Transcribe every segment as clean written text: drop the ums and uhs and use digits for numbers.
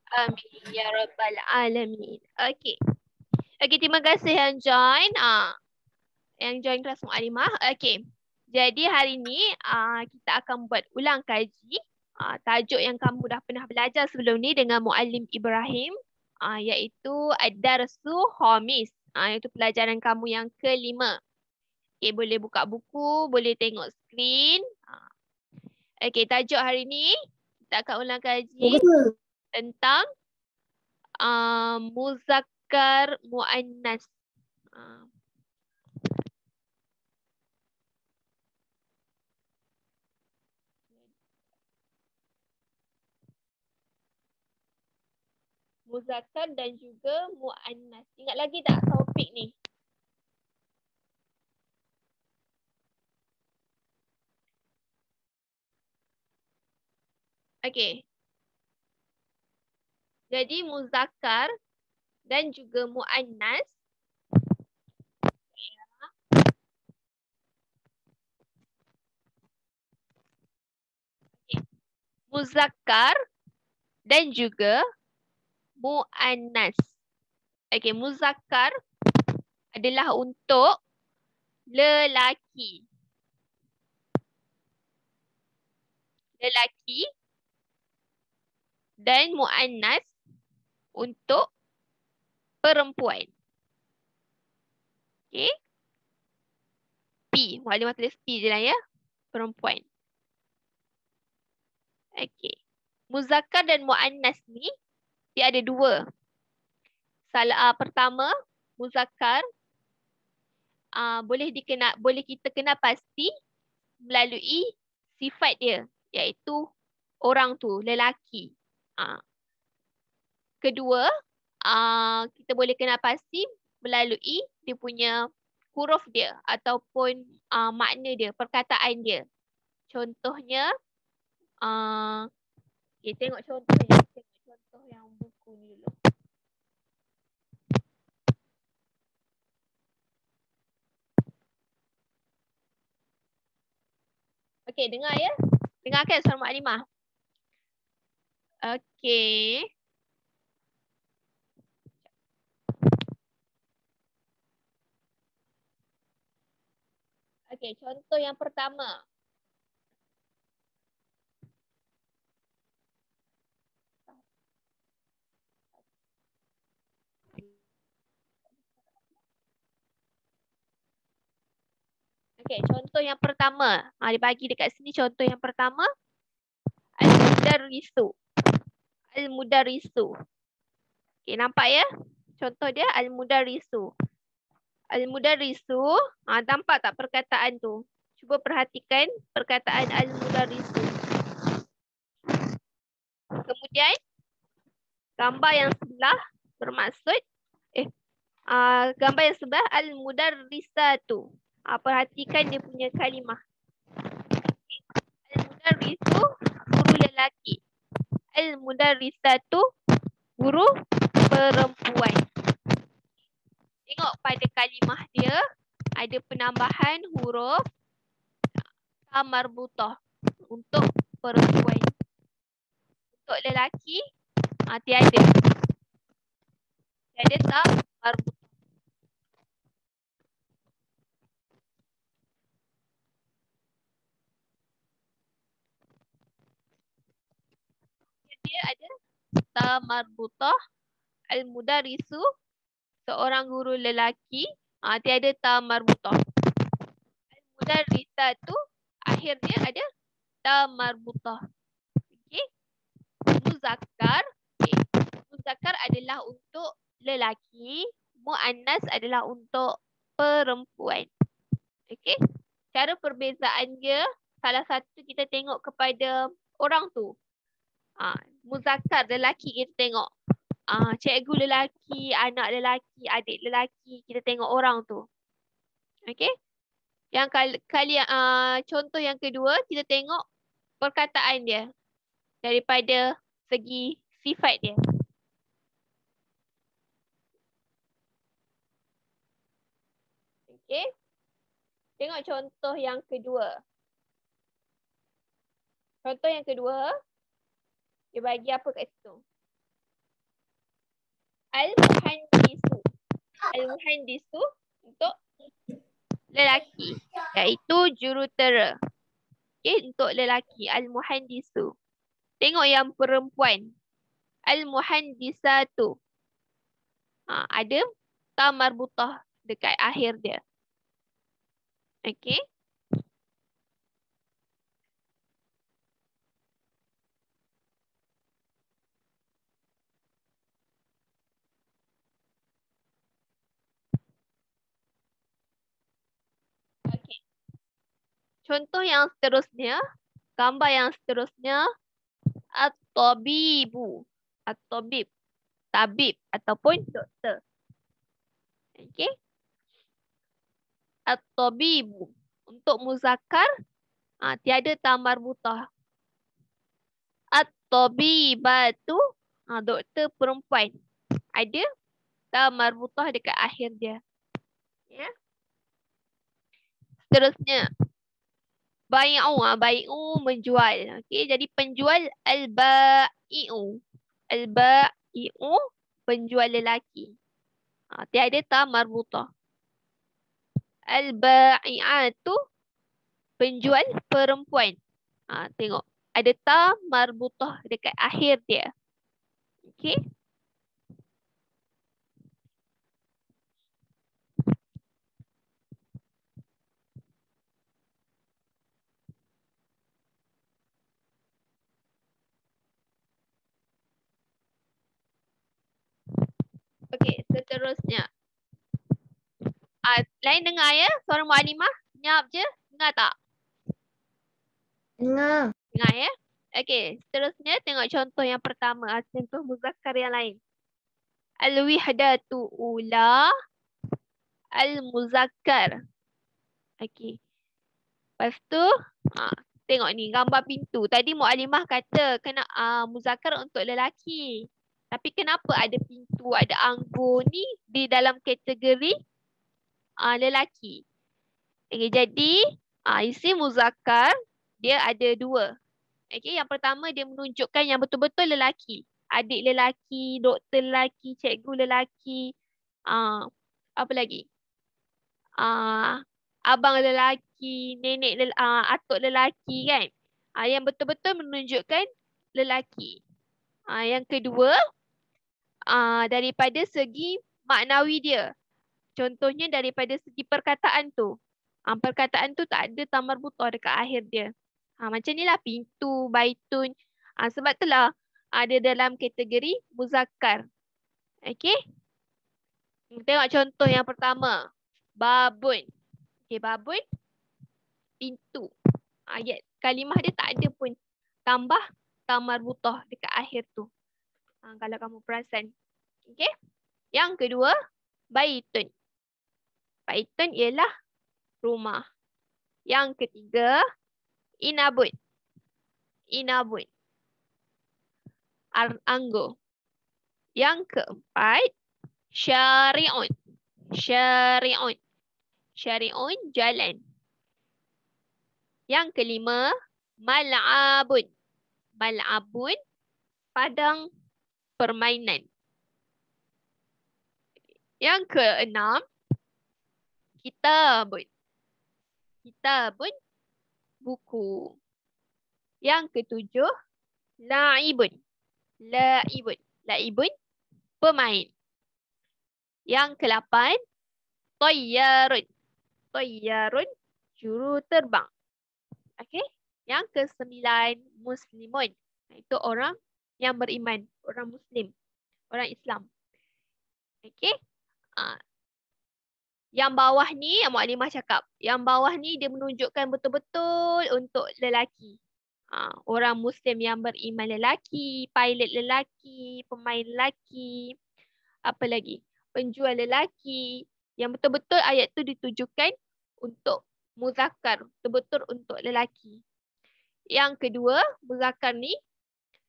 Amin ya rabbal alamin. Okey. Okey, terima kasih yang join. Yang join kelas Mualimah. Okey. Jadi hari ni kita akan buat ulang kaji tajuk yang kamu dah pernah belajar sebelum ni dengan Muallim Ibrahim, iaitu Ad-Darsu Khamis. Iaitu pelajaran kamu yang kelima. Okey, boleh buka buku, boleh tengok skrin. Okey, tajuk hari ni kita akan ulang kaji tentang muzakkar muannas. Muzakkar dan juga muannas. Ingat lagi tak topik ni? Okey. Jadi muzakkar dan juga muannas muzakkar dan juga muannas. Okey, muzakkar adalah untuk lelaki. Lelaki dan muannas untuk perempuan. Okey. P. Muallimah tulis P je lah ya. Perempuan. Okey. Muzakkar dan muannas ni dia ada dua. Pertama, muzakkar boleh kita kenal pasti melalui sifat dia, iaitu orang tu, lelaki. Kedua, kita boleh kenal pasti melalui dia punya huruf dia ataupun makna dia, perkataan dia. Contohnya, tengok contohnya. Tengok contoh yang buku ni dulu. Okey, dengar ya. Dengarkan suara Maklimah. Okey. Okey, contoh yang pertama. Okey, contoh yang pertama. Dia bagi dekat sini contoh yang pertama. Al-Mudarrisu. Al-Mudarrisu. Okey, nampak ya? Contoh dia Al-Mudarrisu. Al-Mudarrisu. Nampak tak perkataan tu? Cuba perhatikan perkataan Al-Mudarrisu. Kemudian, gambar yang sebelah bermaksud gambar yang sebelah Al-Mudarrisatu. Perhatikan dia punya kalimah. Al-Mudarrisu, guru lelaki. Al-Mudarrisatu, guru perempuan. Tengok pada kalimah dia, ada penambahan huruf ta marbutah untuk perempuan. Untuk lelaki, tiada. Tiada ta marbutah. Dia ada ta marbutah, al-mudarrisu, seorang guru lelaki, tiada ta marbutah. Al-mudarrisatu, akhirnya ada ta marbutah. Okey. Muzakkar. Okay. Muzakkar adalah untuk lelaki, muannas adalah untuk perempuan. Okey. Cara perbezaan dia, salah satu kita tengok kepada orang tu. Muzakkar lelaki kita tengok. Cikgu lelaki, anak lelaki, adik lelaki, kita tengok orang tu. Okey. Yang contoh yang kedua, kita tengok perkataan dia daripada segi sifat dia. Okey. Tengok contoh yang kedua. Contoh yang kedua, dia bagi apa kat situ? Al-muhandisu. Al-muhandisu untuk lelaki. Iaitu jurutera. Okay, untuk lelaki. Al-muhandisu. Tengok yang perempuan. Al-muhandisatu. Ada ta marbutah dekat akhir dia. Okay. Okay. Contoh yang seterusnya. Gambar yang seterusnya. At-tabibu. At-tabib. Tabib ataupun doktor. Okay. At-tabibu. Untuk muzakkar, tiada ta marbutah. At-tabibatu, doktor perempuan. Ada ta marbutah dekat akhir dia. Ya. Seterusnya. Bai'u. Bai'u menjual. Okay. Jadi penjual al-ba'i'u. Al-ba'i'u penjual lelaki. Tiada ta marbutah. Al-ba'i'atu penjual perempuan. Tengok. Ada ta marbutah dekat akhir dia. Okay. Okay, seterusnya. Lain dengar ya? Suara Mu'alimah? Senyap je. Dengar tak? Dengar. Dengar ya? Okay, seterusnya tengok contoh yang pertama. Contoh muzakkar yang lain. Al-wihdatu ula. Al-muzakkar. Okay. Lepas tu, tengok ni gambar pintu. Tadi Mu'alimah kata kena muzakkar untuk lelaki. Tapi kenapa ada pintu, ada anggur ni di dalam kategori lelaki? Okay, jadi isim muzakkar dia ada dua. Okay, yang pertama dia menunjukkan yang betul-betul lelaki. Adik lelaki, doktor lelaki, cikgu lelaki. Apa lagi? Abang lelaki, nenek atuk lelaki kan. Yang betul-betul menunjukkan lelaki. Yang kedua, daripada segi maknawi dia. Contohnya daripada segi perkataan tu. Perkataan tu tak ada ta marbutah dekat akhir dia. Macam ni lah pintu, baitun. Sebab itulah ada dalam kategori muzakkar. Okay. Tengok contoh yang pertama. Babun. Okay, babun. Pintu. Ayat kalimah dia tak ada pun tambah ta marbutah dekat akhir tu. Kalau kamu perasan. Okay. Yang kedua, baitun. Baitun ialah rumah. Yang ketiga, inabun. Inabun. Anggur. Yang keempat, syari'un. Syari'un. Syari'un, jalan. Yang kelima, mal'abun. Mal'abun, padang permainan. Yang keenam, kitabun. Kitabun, buku. Yang ketujuh, la'ibun. La'ibun. La'ibun, pemain. Yang ke-8, tayyarun. Tayyarun, juru terbang. Okey. Yang ke-9, muslimun. Itu orang yang beriman. Orang Muslim. Orang Islam. Okey. Yang bawah ni, Mu'alimah cakap. Yang bawah ni dia menunjukkan betul-betul untuk lelaki. Orang Muslim yang beriman lelaki, pilot lelaki, pemain lelaki, apa lagi? Penjual lelaki. Yang betul-betul ayat tu ditujukan untuk muzakkar, betul-betul untuk lelaki. Yang kedua, muzakkar ni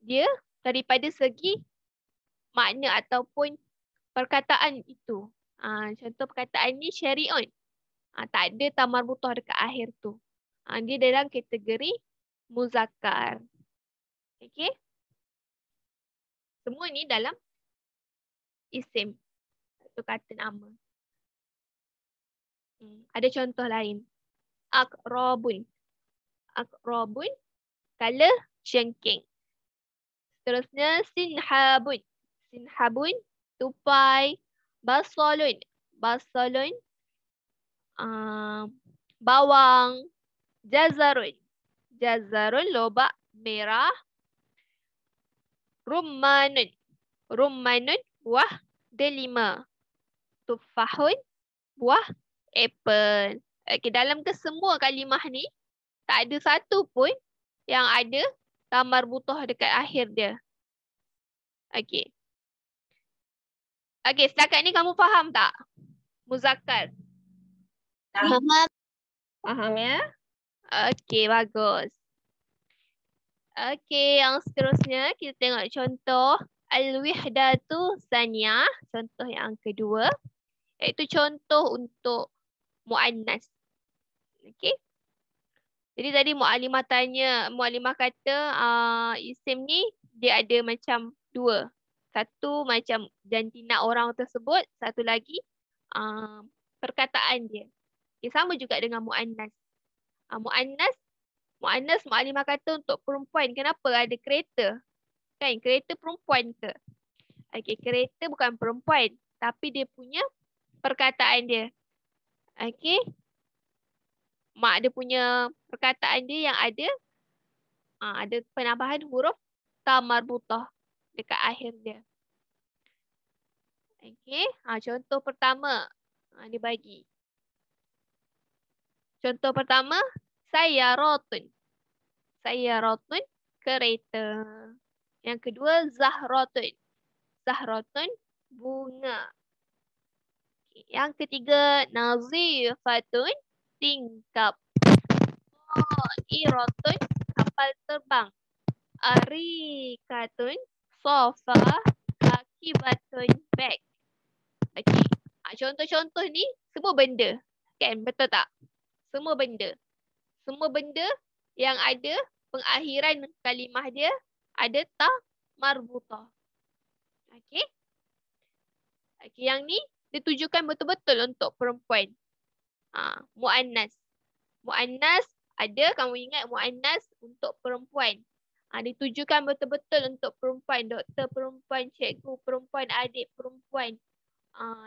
dia daripada segi makna ataupun perkataan itu. Contoh perkataan ni syari'un. Tak ada ta marbutah dekat akhir tu. Dia dalam kategori muzakkar. Okey. Semua ni dalam isim. Satu kata nama. Ada contoh lain. Akrobun. Akrobun, kala cengking. Seterusnya sinhabun. Sinhabun, tupai. Basalun. Basalun, bawang. Jazarun. Jazarun, lobak merah. Rummanun. Rummanun, buah delima. Tufahun, buah apple. Okey, dalam kesemua kalimah ni, tak ada satu pun yang ada tamar butuh dekat akhir dia. Okey. Okey, setakat ni kamu faham tak? Muzakkar. Faham. Faham ya? Okey, bagus. Okey, yang seterusnya kita tengok contoh al-wihdatu tsaniyah, contoh yang kedua, iaitu contoh untuk muannas. Okey. Jadi tadi muallimah kata isim ni dia ada macam dua. Satu macam jantina orang tersebut, satu lagi perkataan dia. Okay, sama juga dengan muannas. Muannas muallimah kata untuk perempuan. Kenapa ada kereta? Kan kereta perempuan ke? Okey, kereta bukan perempuan, tapi dia punya perkataan dia. Okey. Mak dia punya perkataan dia yang ada penambahan huruf ta marbutah dekat akhir dia. Okey, contoh pertama dia bagi. Contoh pertama, sayaratun. Sayaratun, kereta. Yang kedua, zahratun. Zahratun, bunga. Okay. Yang ketiga, nazifatun, tingkap. Iratun, kapal terbang. Arikatun, sofa. Akibatun, bag. Okey. Contoh-contoh ni semua benda. Kan? Betul tak? Semua benda. Semua benda yang ada pengakhiran kalimah dia ada ta marbutah. Okey. Okey, yang ni ditujukan betul-betul untuk perempuan. Muannas. Muannas ada, kamu ingat muannas untuk perempuan. Ditujukan betul-betul untuk perempuan. Doktor perempuan, cikgu perempuan, adik perempuan.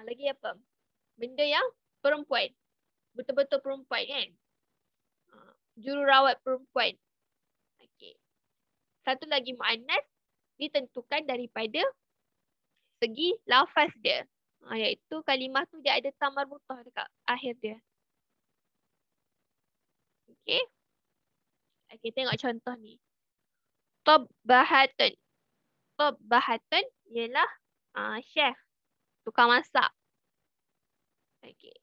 Lagi apa? Benda yang perempuan. Betul-betul perempuan kan? Jururawat perempuan. Okey. Satu lagi muannas ditentukan daripada segi lafaz dia. Iaitu kalimah tu dia ada ta marbutah dekat akhir dia. Okey. Okey, tengok contoh ni. Tabbahatun. Tabbahatun ialah chef, tukang masak. Okey.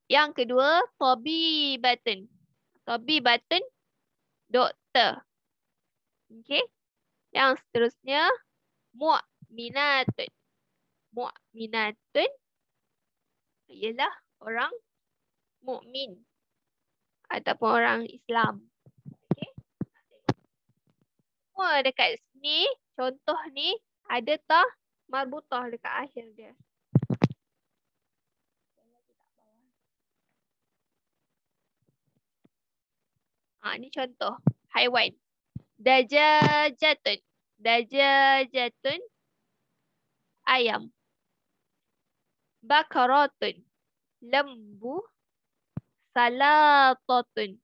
Yang kedua, tabibatun. Tabibatun, doktor. Okey. Yang seterusnya, mu'minatun. Mu'minatun ialah orang mukmin ataupun orang Islam. Okey. Semua dekat sini, contoh ni ada ta marbutah dekat akhir dia. Ni contoh haiwan. Dajajatun. Dajajatun, ayam. Bakaratun, lembu. Salatatun,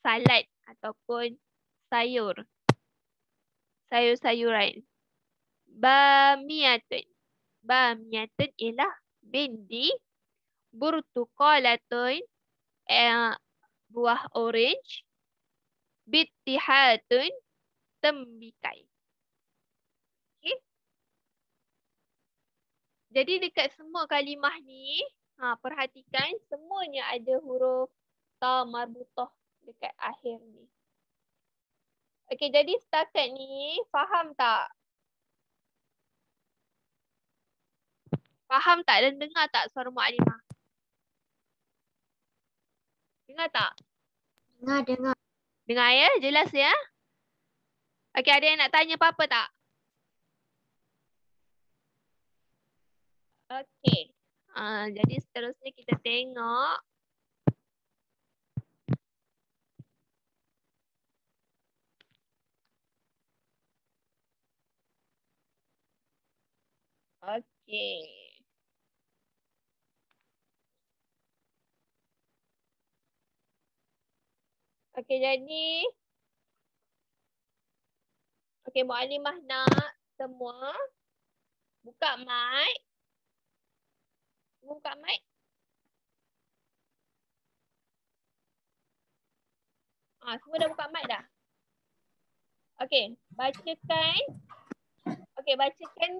salad ataupun sayur. Sayur-sayuran. Bamiyatun. Bamiyatun ialah bindi. Burtuqalatun, buah orange. Bittihatun, tembikai. Okay. Jadi dekat semua kalimah ni, perhatikan semuanya ada huruf ta marbutah dekat akhir ni. Okey, jadi setakat ni faham tak? Faham tak dan dengar tak suara muallimah? Dengar tak? Dengar. Dengar ya? Jelas ya? Okey, ada yang nak tanya apa-apa tak? Okey. Jadi seterusnya kita tengok. Okey. Okey, jadi Mukadimah nak semua buka mic. Buka mic. Semua dah buka mic dah? Okey, bacakan. Okey, bacakan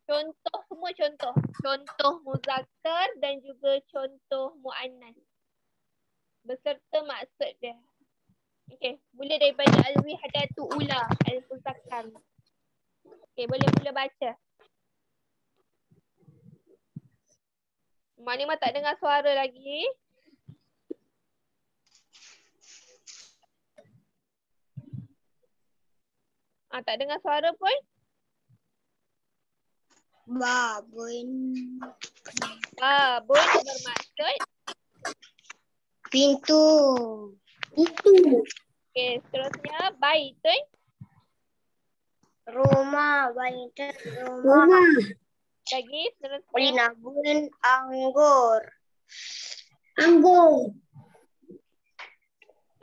contoh, semua contoh. Contoh muzakkar dan juga contoh muannas. Beserta maksud dia. Okey, mula daripada al-wihdatu ula al-muzakkar. Okey, boleh mula baca. Mukadimah tak dengar suara lagi. Tak dengar suara pun. Babun. Babun bermaksud. Pintu. Itu. Okey, seterusnya baitun. Rumah. Baitun. Rumah. Lagi seterusnya. Linabun. Anggur. Anggur.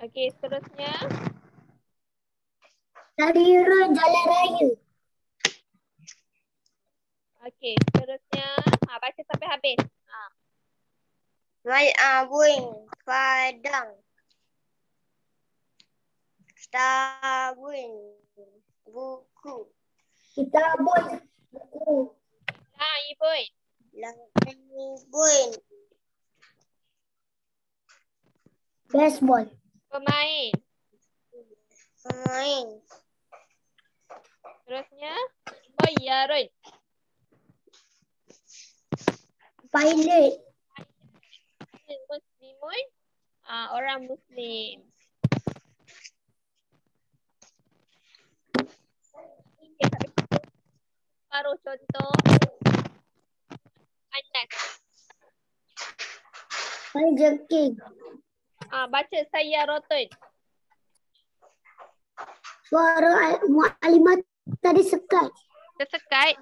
Okey, seterusnya. Stadion Jalan Raya. Okey, seterusnya. Baca sampai habis. Mal'abun. Padang. Kitabun. Buku. Kitabun. Buku. Laibun. Laibun. Baseball. Pemain. Pemain. Seterusnya. Tayyarun. Pilot. Muslimun. Orang Muslim. Okay, sampai situ. Paruh contoh. Anas. Hijaking. Baca sayyaratun. Suara mu'alimat tadi sekat. Tersekat.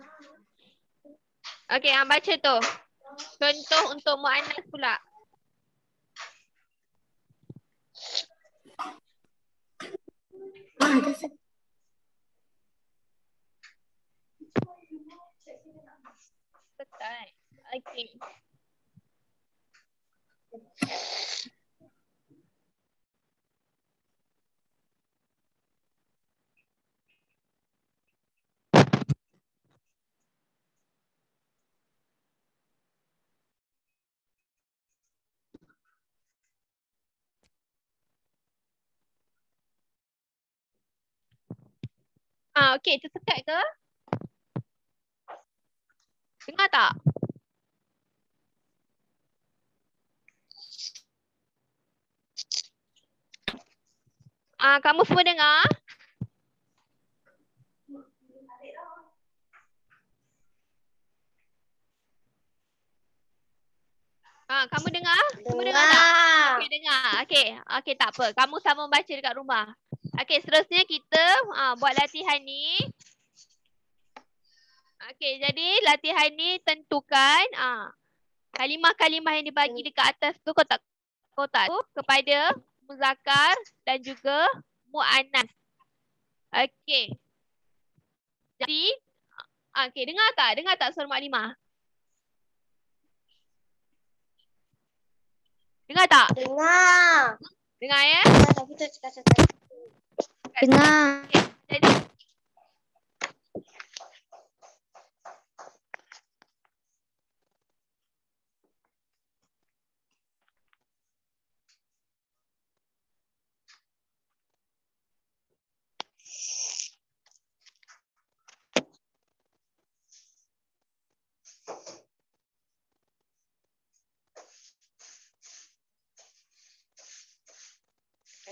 Okey, baca tu. Contoh untuk muannas pula. Tersekat. Sekat. Okey. Okey, tersekat ke? Dengar tak? Kamu semua dengar? Kamu dengar? Semua dengar tak? Okey, dengar. Okey, tak apa. Kamu sama baca dekat rumah. Okey, seterusnya kita buat latihan ni. Okey, jadi latihan ni tentukan kalimah-kalimah yang dibagi dekat atas tu kau tak tu kepada muzakkar dan juga muannas. Okey. Jadi okey, dengar tak? Dengar tak suara Mukadimah? Dengar tak? Dengar. Dengar ya? Dengar. Okay, jadi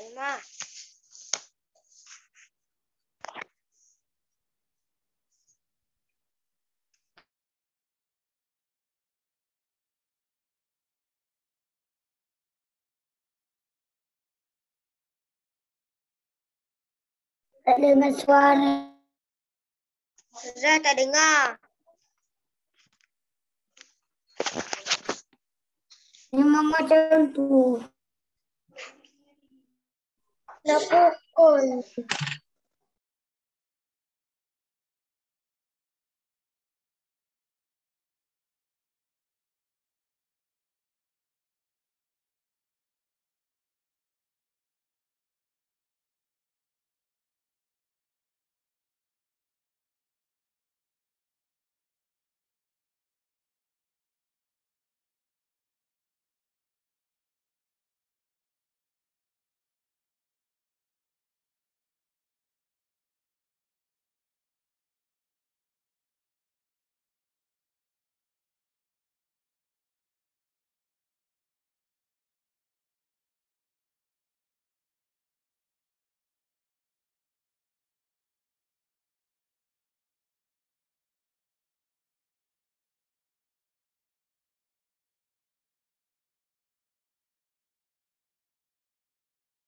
Dengar. Tak dengar suara. Ustazah tak dengar. Memang macam tu. Dah pukul.